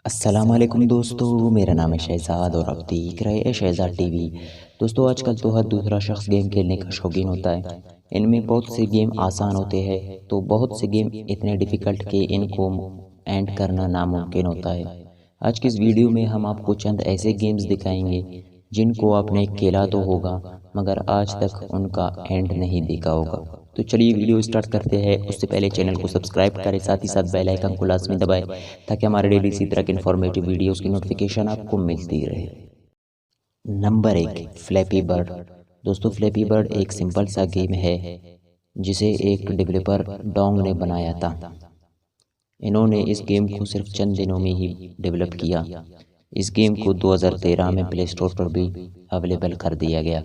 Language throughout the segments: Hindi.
अस्सलाम वालेकुम दोस्तों, मेरा नाम है शहज़ाद और आप देख रहे हैं शहज़ाद टीवी। दोस्तों आजकल तो हर दूसरा शख्स गेम खेलने का शौकीन होता है। इनमें बहुत से गेम आसान होते हैं तो बहुत से गेम इतने डिफ़िकल्ट कि इनको एंड करना नामुमकिन होता है। आज की इस वीडियो में हम आपको चंद ऐसे गेम्स दिखाएंगे जिनको आपने खेला तो होगा मगर आज तक उनका एंड नहीं देखा होगा। तो चलिए वीडियो स्टार्ट करते हैं। उससे पहले चैनल को सब्सक्राइब करें, साथ ही साथ बेल आइकन को लाजमी दबाएं ताकि हमारे डेली इसी तरह के इन्फॉर्मेटिव वीडियोस की नोटिफिकेशन आपको मिलती रहे। Number 1, flappy bird. दोस्तों फ्लैपी बर्ड एक सिंपल सा गेम है जिसे एक डेवलपर डोंग ने बनाया था। इन्होंने इस गेम को सिर्फ चंद दिनों में ही डेवलप किया। इस गेम को 2013 में प्ले स्टोर पर भी अवेलेबल कर दिया गया।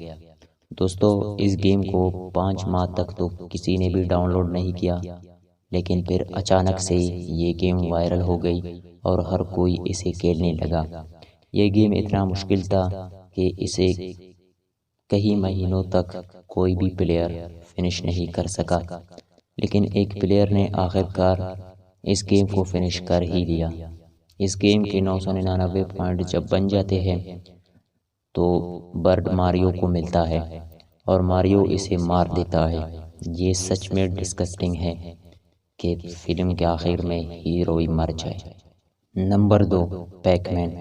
दोस्तों इस गेम को 5 माह तक तो किसी ने भी डाउनलोड नहीं किया, लेकिन फिर अचानक से ये गेम वायरल हो गई और हर कोई इसे खेलने लगा। ये गेम इतना मुश्किल था कि इसे कई महीनों तक कोई भी प्लेयर फिनिश नहीं कर सका, लेकिन एक प्लेयर ने आखिरकार इस गेम को फिनिश कर ही लिया। इस गेम के 999 पॉइंट जब बन जाते हैं तो बर्ड मारियो को मिलता है और मारियो इसे मार देता है। ये सच में डिस्गस्टिंग है कि फिल्म के आखिर में हीरो ही मर जाए। Number 2, Pac-Man.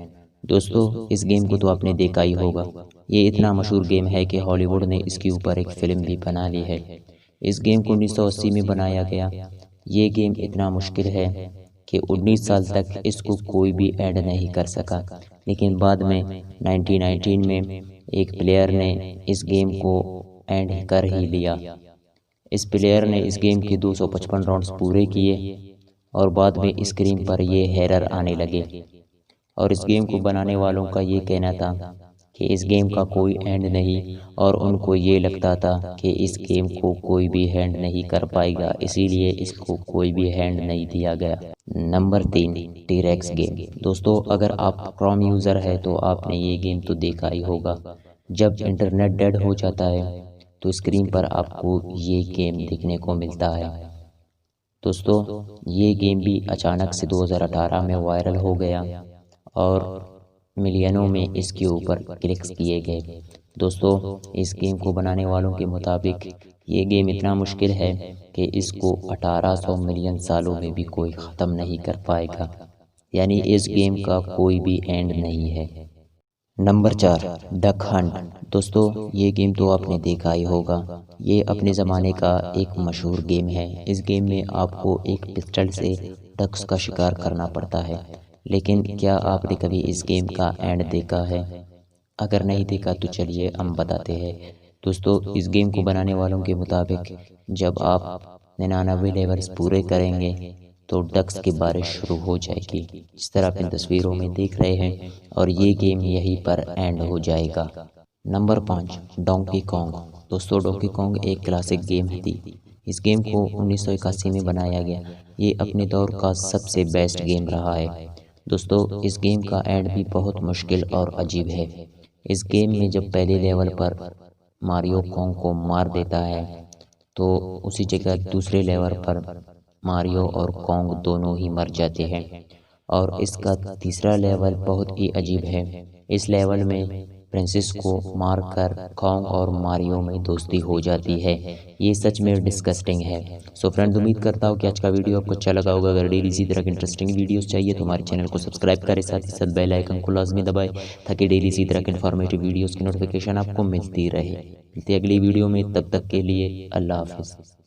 दोस्तों इस गेम को तो आपने देखा ही होगा। ये इतना मशहूर गेम है कि हॉलीवुड ने इसके ऊपर एक फ़िल्म भी बना ली है। इस गेम को 1980 में बनाया गया। ये गेम इतना मुश्किल है कि 19 साल तक इसको कोई भी एंड नहीं कर सका, लेकिन बाद में 1919 में एक प्लेयर ने इस गेम को एंड कर ही लिया। इस प्लेयर ने इस गेम के 255 राउंड्स पूरे किए और बाद में स्क्रीन पर ये एरर आने लगे और इस गेम को बनाने वालों का ये कहना था कि इस गेम का कोई एंड नहीं और उनको ये लगता था कि इस गेम को कोई भी हैंड नहीं कर पाएगा, इसीलिए इसको कोई भी हैंड नहीं दिया गया। Number 3, T-rex game. दोस्तों अगर आप क्रोम यूज़र है तो आपने ये गेम तो देखा ही होगा। जब इंटरनेट डेड हो जाता है तो स्क्रीन पर आपको ये गेम देखने को मिलता है। दोस्तों ये गेम भी अचानक से 2018 में वायरल हो गया और मिलियनों में इसके ऊपर क्लिक्स किए गए। दोस्तों इस गेम को बनाने वालों के मुताबिक ये गेम इतना मुश्किल है कि इसको 1800 मिलियन सालों में भी कोई ख़त्म नहीं कर पाएगा, यानी इस गेम का कोई भी एंड नहीं है। Number 4, duck Hunt. दोस्तों ये गेम तो आपने देखा ही होगा। ये अपने ज़माने का एक मशहूर गेम है। इस गेम में आपको एक पिस्टल से डक्स का शिकार करना पड़ता है, लेकिन क्या आपने कभी इस गेम का एंड देखा है? अगर नहीं देखा तो चलिए हम बताते हैं। दोस्तों इस गेम को बनाने वालों के मुताबिक जब आप 99 लेवल्स पूरे करेंगे तो डक्स की बारिश शुरू हो जाएगी, जिस तरह आप इन तस्वीरों में देख रहे हैं, और ये गेम यहीं पर एंड हो जाएगा। Number 5, donkey Kong. दोस्तों डोंकी कॉन्ग एक क्लासिक गेम थी। इस गेम को 1981 में बनाया गया। ये अपने दौर का सबसे बेस्ट गेम रहा है। दोस्तों इस गेम का एंड भी बहुत मुश्किल और अजीब है। इस गेम में जब पहले लेवल पर मारियो कॉन्ग को मार देता है तो उसी जगह दूसरे लेवल पर मारियो और कॉन्ग दोनों ही मर जाते हैं। और इसका तीसरा लेवल बहुत ही अजीब है। इस लेवल में प्रिंसेस को मारकर कॉन्ग और मारियो में दोस्ती हो जाती है। ये सच में डिस्गस्टिंग है। सो फ्रेंड्स उम्मीद करता हूँ कि आज का वीडियो आपको अच्छा लगा होगा। अगर डेली इसी तरह की इंटरेस्टिंग वीडियोस चाहिए तो हमारे चैनल को सब्सक्राइब करें, साथ ही साथ बेल आइकन को लाजमी दबाएं ताकि डेली इसी तरह के इन्फॉर्मेटिव वीडियोस की नोटिफिकेशन आपको मिलती रहे। मिलते अगली वीडियो में, तब तक के लिए अल्लाह हाफिज़।